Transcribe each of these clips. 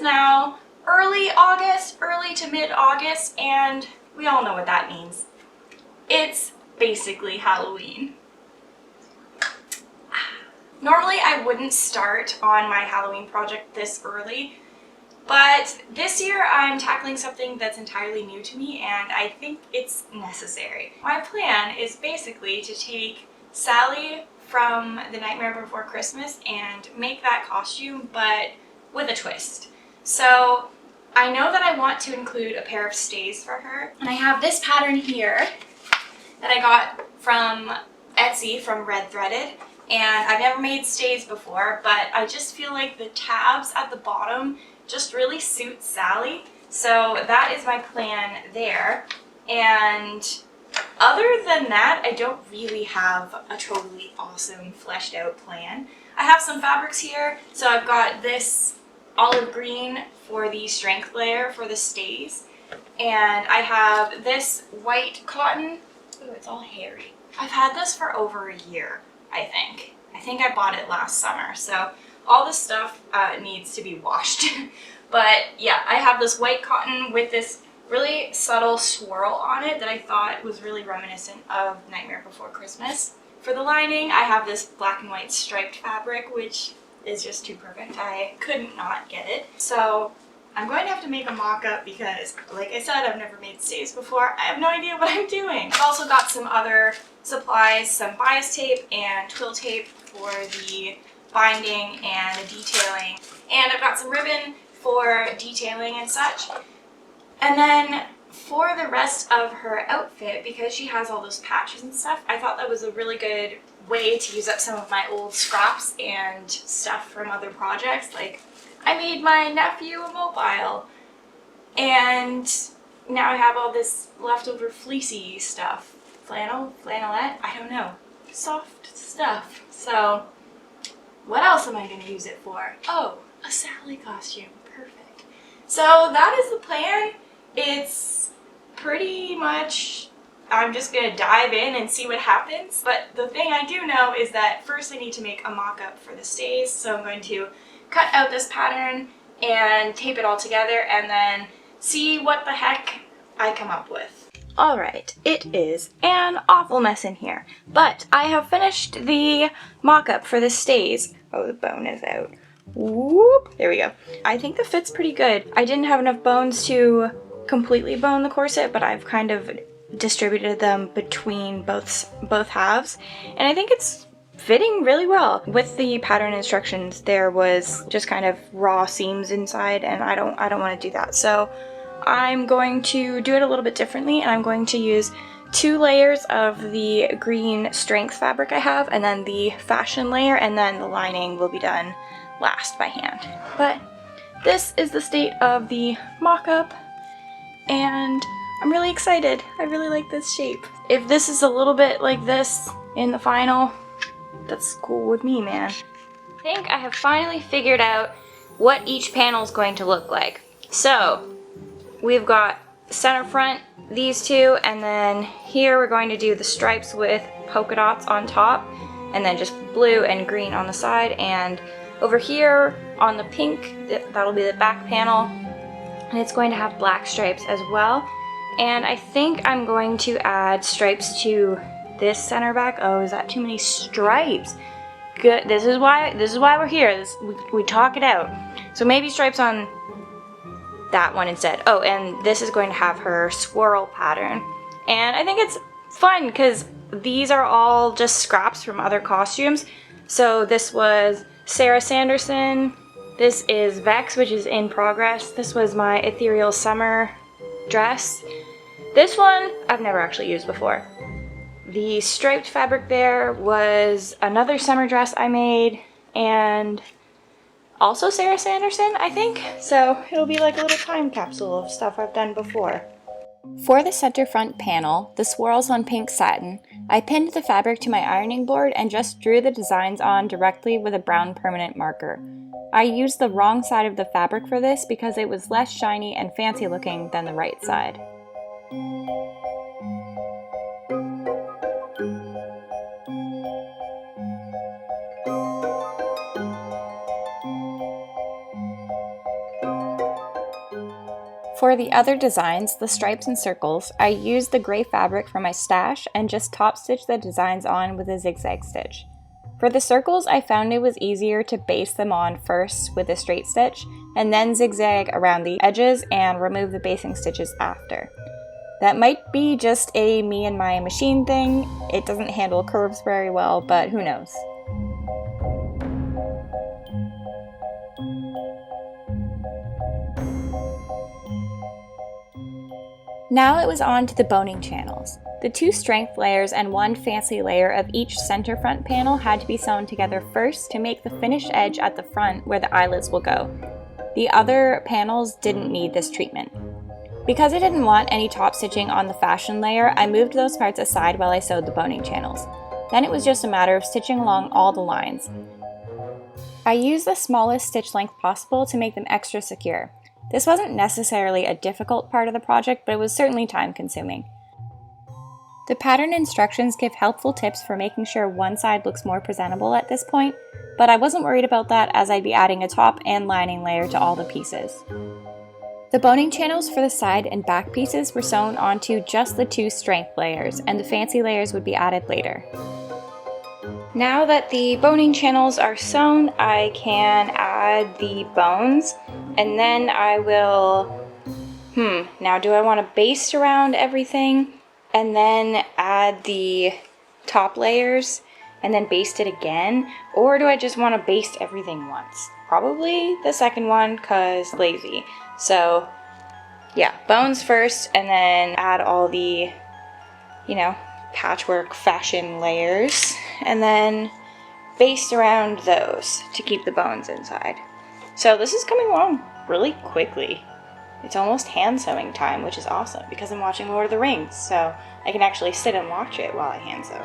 now early August, early to mid-August, and we all know what that means. It's basically Halloween. Normally I wouldn't start on my Halloween project this early, but this year I'm tackling something that's entirely new to me and I think it's necessary. My plan is basically to take Sally from The Nightmare Before Christmas and make that costume, but with a twist. So I know that I want to include a pair of stays for her, and I have this pattern here that I got from Etsy from Red Threaded, and I've never made stays before, but I just feel like the tabs at the bottom just really suit Sally, so that is my plan there. And other than that, I don't really have a totally awesome fleshed out plan. I have some fabrics here, so I've got this olive green for the strength layer for the stays, and I have this white cotton. Ooh, it's all hairy. I've had this for over a year, I think. I think I bought it last summer, so all this stuff needs to be washed. But yeah, I have this white cotton with this really subtle swirl on it that I thought was really reminiscent of Nightmare Before Christmas. For the lining, I have this black and white striped fabric, which is just too perfect. I couldn't not get it. So I'm going to have to make a mock-up because, like I said, I've never made stays before. I have no idea what I'm doing. I've also got some other supplies, some bias tape and twill tape for the binding and the detailing. And I've got some ribbon for detailing and such. And then for the rest of her outfit, because she has all those patches and stuff, I thought that was a really good way to use up some of my old scraps and stuff from other projects. Like, I made my nephew a mobile, and now I have all this leftover fleecy stuff. Flannelette, I don't know. Soft stuff. So, what else am I going to use it for? Oh, a Sally costume. Perfect. So that is the plan. It's pretty much, I'm just going to dive in and see what happens. But the thing I do know is that first I need to make a mock-up for the stays. So I'm going to cut out this pattern and tape it all together and then see what the heck I come up with. Alright, it is an awful mess in here, but I have finished the mock-up for the stays. Oh, the bone is out. Whoop! There we go. I think the fit's pretty good. I didn't have enough bones to completely bone the corset, but I've kind of distributed them between both halves, and I think it's fitting really well. With the pattern instructions, there was just kind of raw seams inside, and I don't want to do that. So I'm going to do it a little bit differently, and I'm going to use 2 layers of the green strength fabric I have, and then the fashion layer, and then the lining will be done last by hand. But this is the state of the mock-up, and I'm really excited. I really like this shape. If this is a little bit like this in the final, that's cool with me, man. I think I have finally figured out what each panel is going to look like. So we've got center front, these two, and then here we're going to do the stripes with polka dots on top, and then just blue and green on the side, and over here on the pink, that'll be the back panel, and it's going to have black stripes as well. And I think I'm going to add stripes to this center back. Oh, is that too many stripes? Good. This is why we're here. We talk it out. So maybe stripes on that one instead. Oh, and this is going to have her swirl pattern. And I think it's fun because these are all just scraps from other costumes. So this was Sarah Sanderson. This is Vex, which is in progress. This was my Ethereal Summer dress. This one I've never actually used before. The striped fabric there was another summer dress I made, and also Sarah Sanderson, I think. So it'll be like a little time capsule of stuff I've done before. For the center front panel, the swirls on pink satin, I pinned the fabric to my ironing board and just drew the designs on directly with a brown permanent marker. I used the wrong side of the fabric for this because it was less shiny and fancy looking than the right side. For the other designs, the stripes and circles, I used the gray fabric from my stash and just top stitched the designs on with a zigzag stitch. For the circles, I found it was easier to baste them on first with a straight stitch and then zigzag around the edges and remove the basting stitches after. That might be just a me and my machine thing. It doesn't handle curves very well, but who knows. Now it was on to the boning channels. The 2 strength layers and 1 fancy layer of each center front panel had to be sewn together first to make the finished edge at the front where the eyelets will go. The other panels didn't need this treatment. Because I didn't want any top stitching on the fashion layer, I moved those parts aside while I sewed the boning channels. Then it was just a matter of stitching along all the lines. I used the smallest stitch length possible to make them extra secure. This wasn't necessarily a difficult part of the project, but it was certainly time-consuming. The pattern instructions give helpful tips for making sure one side looks more presentable at this point, but I wasn't worried about that as I'd be adding a top and lining layer to all the pieces. The boning channels for the side and back pieces were sewn onto just the 2 strength layers, and the fancy layers would be added later. Now that the boning channels are sewn, I can add the bones, and then I will, now do I want to baste around everything and then add the top layers and then baste it again, or do I just want to baste everything once? Probably the second one, cause lazy. So yeah, bones first and then add all the, patchwork fashion layers, and then baste around those to keep the bones inside. So this is coming along really quickly. It's almost hand sewing time, which is awesome because I'm watching Lord of the Rings, so I can actually sit and watch it while I hand sew.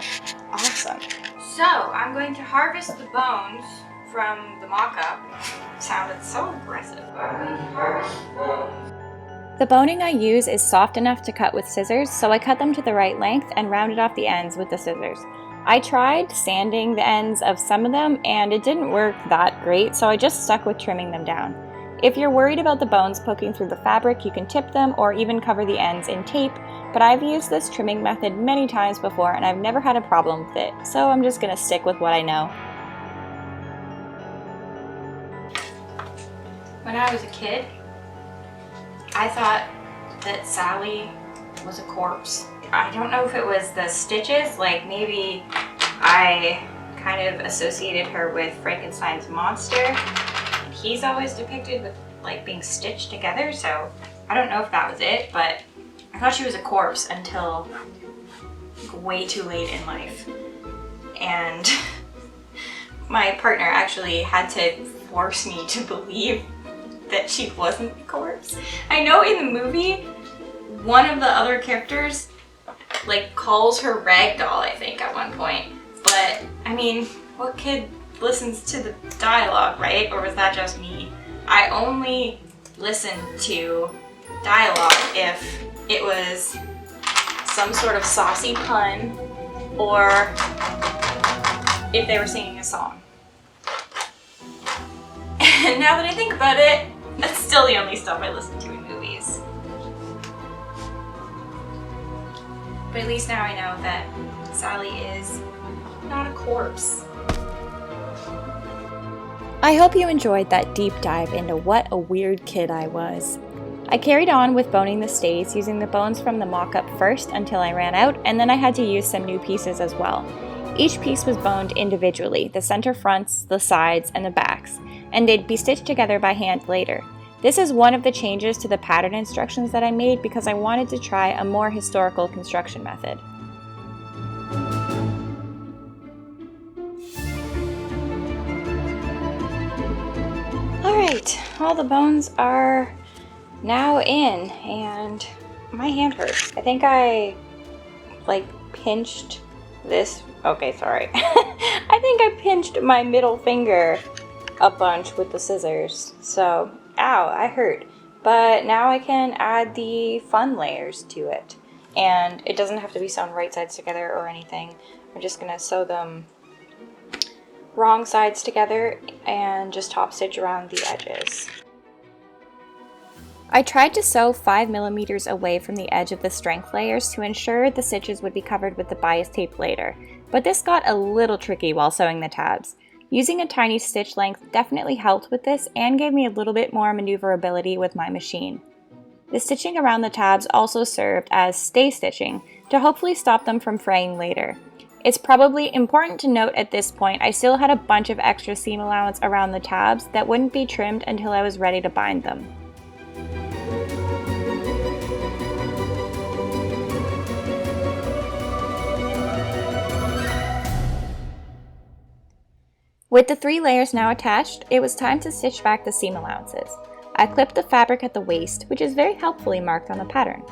Awesome. So I'm going to harvest the bones from the mock-up. Sounded so aggressive. I'm going to harvest the bones. The boning I use is soft enough to cut with scissors, so I cut them to the right length and rounded off the ends with the scissors. I tried sanding the ends of some of them and it didn't work that great, so I just stuck with trimming them down. If you're worried about the bones poking through the fabric, you can tip them or even cover the ends in tape, but I've used this trimming method many times before and I've never had a problem with it, so I'm just gonna stick with what I know. When I was a kid, I thought that Sally was a corpse. I don't know if it was the stitches, like maybe I kind of associated her with Frankenstein's monster. He's always depicted with like being stitched together, so I don't know if that was it, but I thought she was a corpse until way too late in life. And my partner actually had to force me to believe that she wasn't a corpse. I know in the movie, one of the other characters like calls her ragdoll, I think, at one point. But I mean, what kid listens to the dialogue, right? Or was that just me? I only listen to dialogue if it was some sort of saucy pun or if they were singing a song. And now that I think about it, that's still the only stuff I listen to in movies. But at least now I know that Sally is not a corpse. I hope you enjoyed that deep dive into what a weird kid I was. I carried on with boning the stays using the bones from the mock-up first until I ran out, and then I had to use some new pieces as well. Each piece was boned individually, the center fronts, the sides, and the backs, and they'd be stitched together by hand later. This is one of the changes to the pattern instructions that I made because I wanted to try a more historical construction method. Alright, all the bones are now in, and my hand hurts. I think I pinched this. Okay, sorry. I think I pinched my middle finger a bunch with the scissors. So, ow, I hurt. But now I can add the fun layers to it. And it doesn't have to be sewn right sides together or anything. I'm just gonna sew them wrong sides together and just top stitch around the edges. I tried to sew 5 millimeters away from the edge of the strength layers to ensure the stitches would be covered with the bias tape later, but this got a little tricky while sewing the tabs. Using a tiny stitch length definitely helped with this and gave me a little bit more maneuverability with my machine. The stitching around the tabs also served as stay stitching to hopefully stop them from fraying later. It's probably important to note at this point I still had a bunch of extra seam allowance around the tabs that wouldn't be trimmed until I was ready to bind them. With the 3 layers now attached, it was time to stitch back the seam allowances. I clipped the fabric at the waist, which is very helpfully marked on the pattern.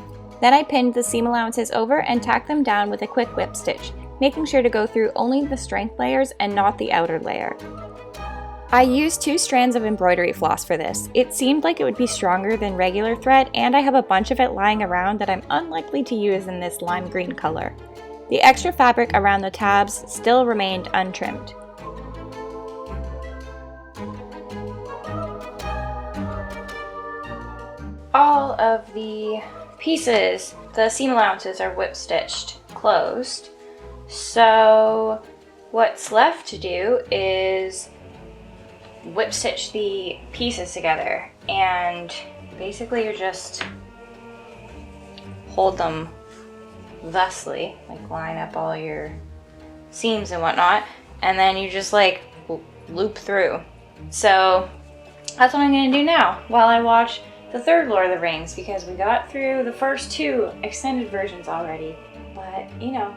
Then I pinned the seam allowances over and tacked them down with a quick whip stitch, making sure to go through only the strength layers and not the outer layer. I used 2 strands of embroidery floss for this. It seemed like it would be stronger than regular thread, and I have a bunch of it lying around that I'm unlikely to use in this lime green color. The extra fabric around the tabs still remained untrimmed. All of the pieces, the seam allowances are whip stitched closed. So what's left to do is whip stitch the pieces together, and basically you just hold them thusly, like line up all your seams and whatnot, and then you just like loop through. So that's what I'm gonna do now while I watch the third Lord of the Rings, because we got through the first 2 extended versions already, but you know,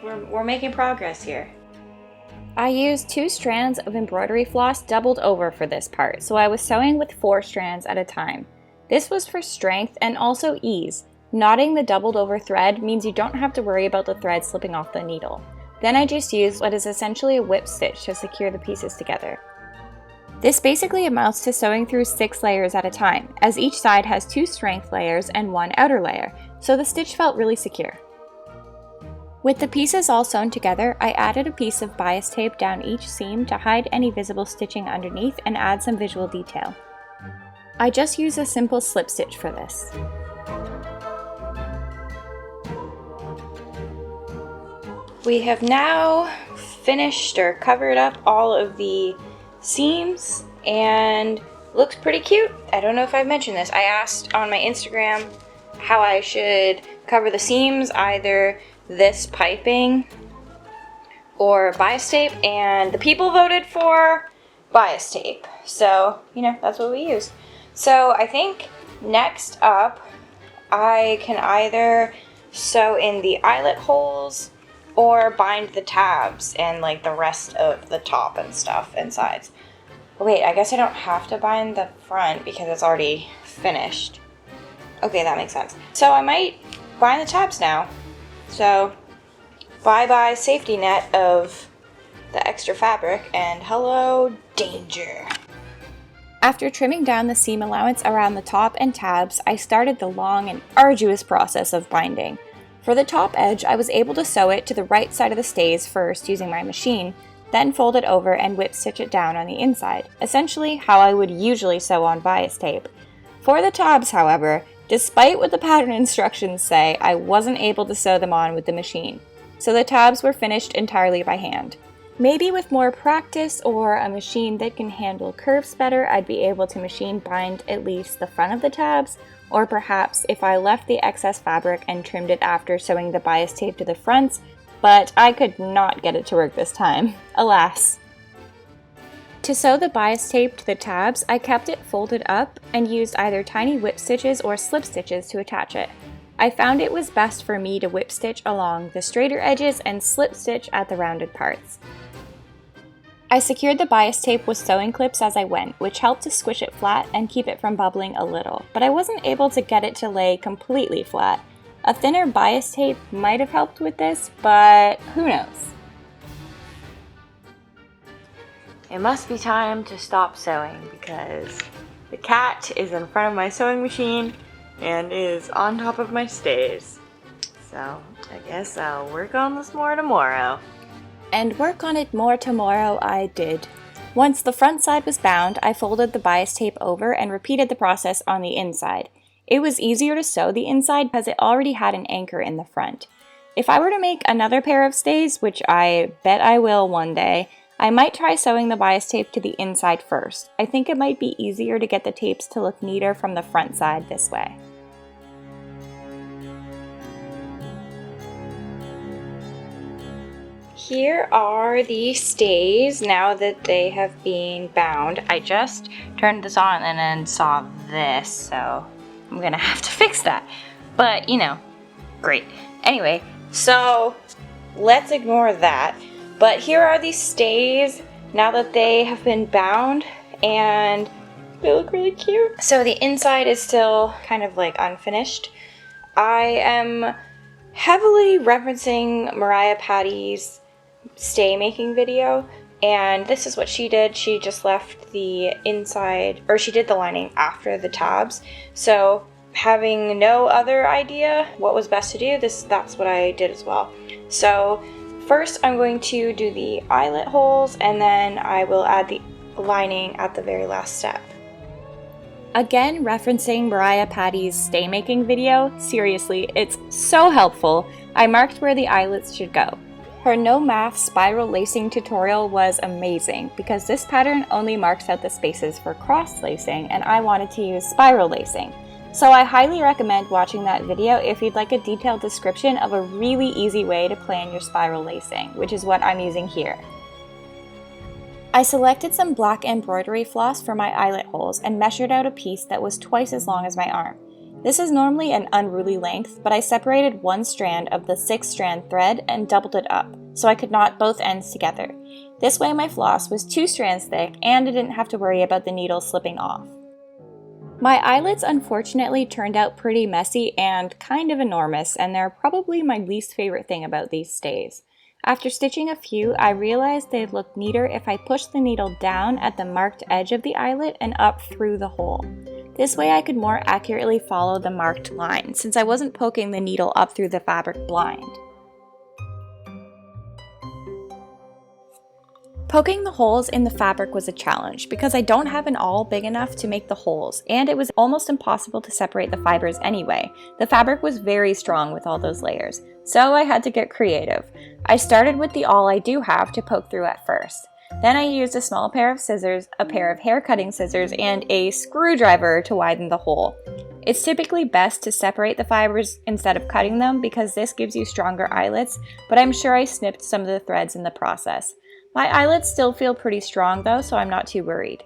we're making progress here. I used 2 strands of embroidery floss doubled over for this part, so I was sewing with 4 strands at a time. This was for strength and also ease. Knotting the doubled over thread means you don't have to worry about the thread slipping off the needle. Then I just used what is essentially a whip stitch to secure the pieces together. This basically amounts to sewing through 6 layers at a time, as each side has 2 strength layers and 1 outer layer, so the stitch felt really secure. With the pieces all sewn together, I added a piece of bias tape down each seam to hide any visible stitching underneath and add some visual detail. I just used a simple slip stitch for this. We have now finished or covered up all of the seams and looks pretty cute. I don't know if I've mentioned this. I asked on my Instagram how I should cover the seams, either this piping or bias tape, and the people voted for bias tape. So, you know, that's what we use. So I think next up I can either sew in the eyelet holes or bind the tabs and like the rest of the top and stuff and sides. Wait, I guess I don't have to bind the front because it's already finished. Okay, that makes sense. So I might bind the tabs now. So bye-bye safety net of the extra fabric, and hello danger. After trimming down the seam allowance around the top and tabs, I started the long and arduous process of binding. For the top edge, I was able to sew it to the right side of the stays first using my machine, then fold it over and whip stitch it down on the inside, essentially how I would usually sew on bias tape. For the tabs, however, despite what the pattern instructions say, I wasn't able to sew them on with the machine, so the tabs were finished entirely by hand. Maybe with more practice or a machine that can handle curves better, I'd be able to machine bind at least the front of the tabs, or perhaps if I left the excess fabric and trimmed it after sewing the bias tape to the fronts, but I could not get it to work this time, alas. To sew the bias tape to the tabs, I kept it folded up and used either tiny whip stitches or slip stitches to attach it. I found it was best for me to whip stitch along the straighter edges and slip stitch at the rounded parts. I secured the bias tape with sewing clips as I went, which helped to squish it flat and keep it from bubbling a little, but I wasn't able to get it to lay completely flat. A thinner bias tape might have helped with this, but who knows? It must be time to stop sewing because the cat is in front of my sewing machine and is on top of my stays. So I guess I'll work on this more tomorrow. And work on it more tomorrow I did. Once the front side was bound, I folded the bias tape over and repeated the process on the inside. It was easier to sew the inside because it already had an anchor in the front. If I were to make another pair of stays, which I bet I will one day, I might try sewing the bias tape to the inside first. I think it might be easier to get the tapes to look neater from the front side this way. Here are the stays now that they have been bound. I just turned this on and then saw this, so I'm gonna have to fix that. But, you know, great. Anyway, so let's ignore that. But here are these stays now that they have been bound, and they look really cute. So the inside is still kind of like unfinished. I am heavily referencing Mariah Patty's stay making video, and this is what she did. She just left the inside, or she did the lining after the tabs. So having no other idea what was best to do, that's what I did as well. So first I'm going to do the eyelet holes, and then I will add the lining at the very last step. Again, referencing Mariah Patty's stay making video, seriously, it's so helpful. I marked where the eyelets should go. Her no math spiral lacing tutorial was amazing because this pattern only marks out the spaces for cross lacing, and I wanted to use spiral lacing. So I highly recommend watching that video if you'd like a detailed description of a really easy way to plan your spiral lacing, which is what I'm using here. I selected some black embroidery floss for my eyelet holes and measured out a piece that was twice as long as my arm. This is normally an unruly length, but I separated one strand of the 6-strand thread and doubled it up, so I could knot both ends together. This way my floss was 2 strands thick, and I didn't have to worry about the needle slipping off. My eyelets unfortunately turned out pretty messy and kind of enormous, and they're probably my least favorite thing about these stays. After stitching a few, I realized they'd look neater if I pushed the needle down at the marked edge of the eyelet and up through the hole. This way I could more accurately follow the marked line, since I wasn't poking the needle up through the fabric blind. Poking the holes in the fabric was a challenge because I don't have an awl big enough to make the holes, and it was almost impossible to separate the fibers anyway. The fabric was very strong with all those layers, so I had to get creative. I started with the awl I do have to poke through at first. Then I used a small pair of scissors, a pair of hair cutting scissors, and a screwdriver to widen the hole. It's typically best to separate the fibers instead of cutting them because this gives you stronger eyelets, but I'm sure I snipped some of the threads in the process. My eyelets still feel pretty strong though, so I'm not too worried.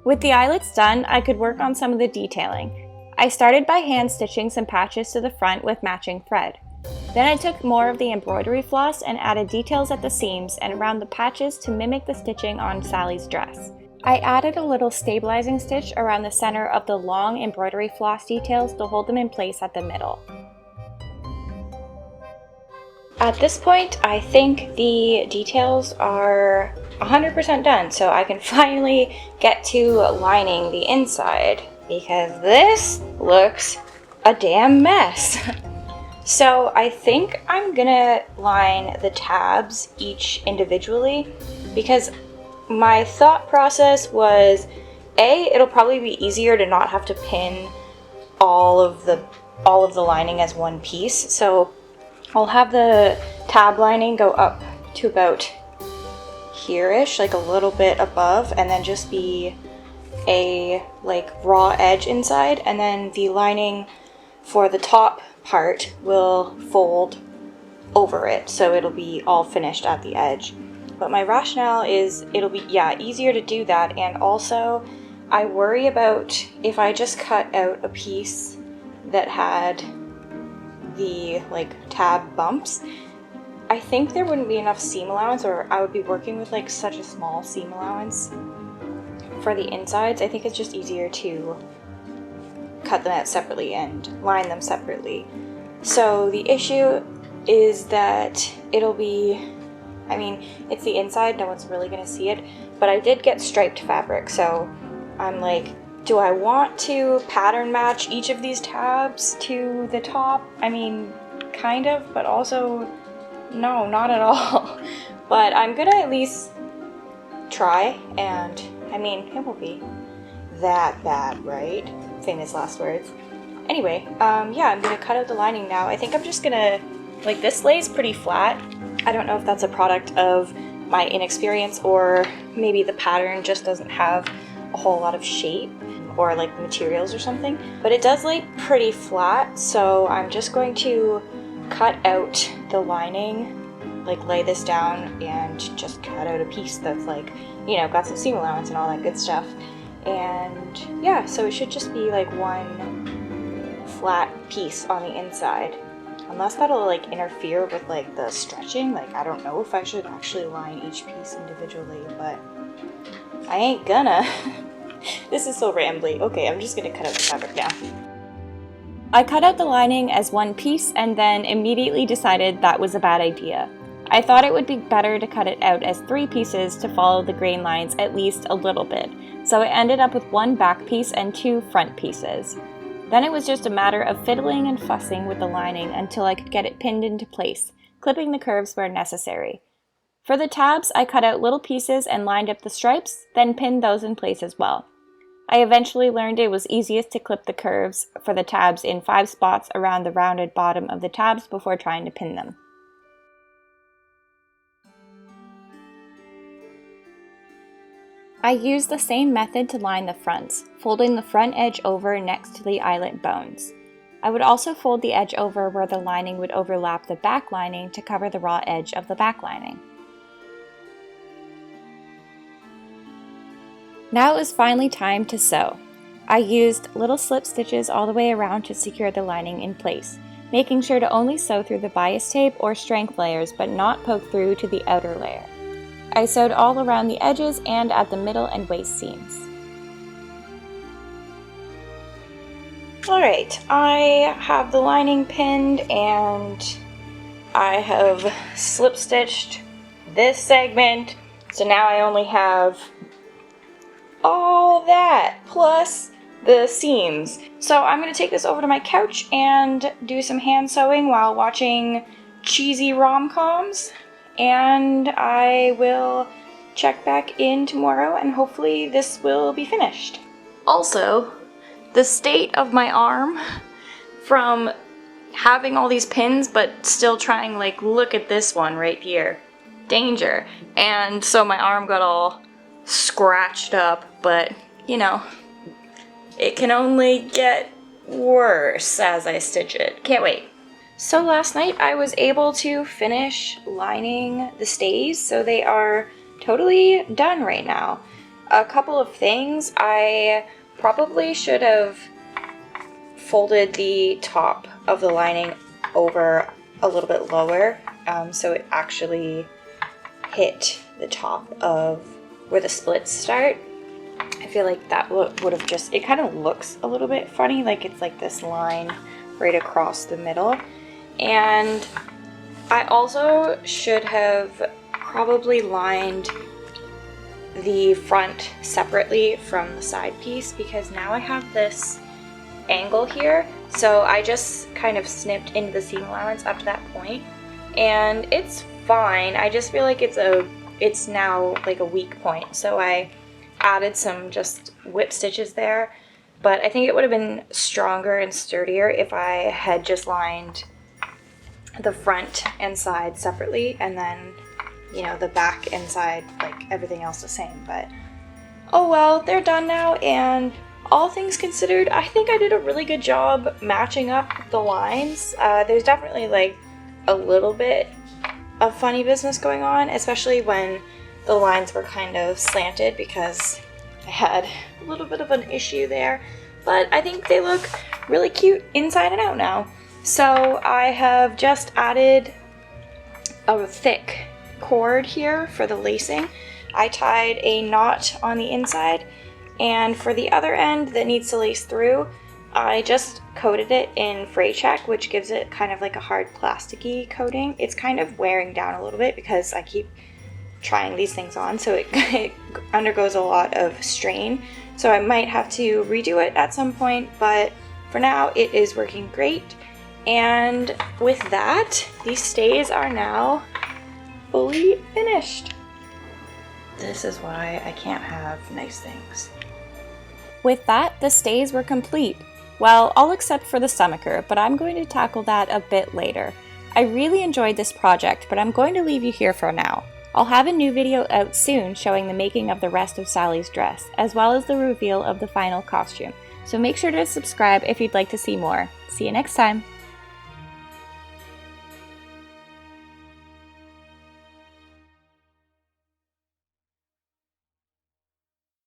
With the eyelets done, I could work on some of the detailing. I started by hand stitching some patches to the front with matching thread. Then I took more of the embroidery floss and added details at the seams and around the patches to mimic the stitching on Sally's dress. I added a little stabilizing stitch around the center of the long embroidery floss details to hold them in place at the middle. At this point, I think the details are 100% done, so I can finally get to lining the inside because this looks a damn mess. So I think I'm gonna line the tabs each individually because my thought process was, it'll probably be easier to not have to pin all of the lining as one piece. So I'll have the tab lining go up to about here-ish, like a little bit above, and then just be a like raw edge inside, and then the lining for the top part will fold over it, so it'll be all finished at the edge. But my rationale is it'll be, easier to do that, and also I worry about if I just cut out a piece that had the like tab bumps, I think there wouldn't be enough seam allowance, or I would be working with like such a small seam allowance for the insides. I think it's just easier to cut them out separately and line them separately. So the issue is that it'll be, it's the inside, no one's really gonna see it, but I did get striped fabric, so I'm like, do I want to pattern match each of these tabs to the top? Kind of, but also no, not at all. But I'm gonna at least try, and I mean, it won't be that bad, right? Famous last words. Anyway, yeah, I'm gonna cut out the lining now. I think I'm just gonna, like, this lays pretty flat. I don't know if that's a product of my inexperience or maybe the pattern just doesn't have a whole lot of shape or like materials or something, but it does lay pretty flat, so I'm just going to cut out the lining, like lay this down and just cut out a piece that's like, you know, got some seam allowance and all that good stuff. And yeah, so it should just be like one flat piece on the inside. Unless that'll like interfere with like the stretching, like I don't know if I should actually line each piece individually, but I ain't gonna. This is so rambly. Okay, I'm just gonna cut out the fabric now. I cut out the lining as one piece and then immediately decided that was a bad idea. I thought it would be better to cut it out as 3 pieces to follow the grain lines at least a little bit, so I ended up with 1 back piece and 2 front pieces. Then it was just a matter of fiddling and fussing with the lining until I could get it pinned into place, clipping the curves where necessary. For the tabs, I cut out little pieces and lined up the stripes, then pinned those in place as well. I eventually learned it was easiest to clip the curves for the tabs in 5 spots around the rounded bottom of the tabs before trying to pin them. I used the same method to line the fronts, folding the front edge over next to the eyelet bones. I would also fold the edge over where the lining would overlap the back lining to cover the raw edge of the back lining. Now it was finally time to sew. I used little slip stitches all the way around to secure the lining in place, making sure to only sew through the bias tape or strength layers but not poke through to the outer layer. I sewed all around the edges and at the middle and waist seams. Alright, I have the lining pinned and I have slip stitched this segment, so now I only have all that plus the seams. So I'm going to take this over to my couch and do some hand sewing while watching cheesy rom-coms. And I will check back in tomorrow and hopefully this will be finished. Also, the state of my arm from having all these pins but still trying, like, look at this one right here. Danger. And so my arm got all scratched up, but you know, it can only get worse as I stitch it. Can't wait. So last night I was able to finish lining the stays, so they are totally done right now. A couple of things, I probably should have folded the top of the lining over a little bit lower, so it actually hit the top of where the splits start. I feel like that would have just, it kind of looks a little bit funny, like it's like this line right across the middle. And I also should have probably lined the front separately from the side piece, because now I have this angle here, so I just kind of snipped into the seam allowance up to that point, and it's fine. I just feel like it's now like a weak point, so I added some just whip stitches there, but I think it would have been stronger and sturdier if I had just lined the front and side separately and then, you know, the back and side, like everything else the same. But oh well, they're done now, and all things considered, I think I did a really good job matching up the lines. There's definitely like a little bit of funny business going on, especially when the lines were kind of slanted, because I had a little bit of an issue there, but I think they look really cute inside and out now. So I have just added a thick cord here for the lacing. I tied a knot on the inside, and for the other end that needs to lace through, I just coated it in fray check, which gives it kind of like a hard plasticky coating. It's kind of wearing down a little bit because I keep trying these things on, so it undergoes a lot of strain. So I might have to redo it at some point, but for now it is working great. And with that, these stays are now fully finished. This is why I can't have nice things. With that, the stays were complete. Well, all except for the stomacher, but I'm going to tackle that a bit later. I really enjoyed this project, but I'm going to leave you here for now. I'll have a new video out soon showing the making of the rest of Sally's dress, as well as the reveal of the final costume. So make sure to subscribe if you'd like to see more. See you next time!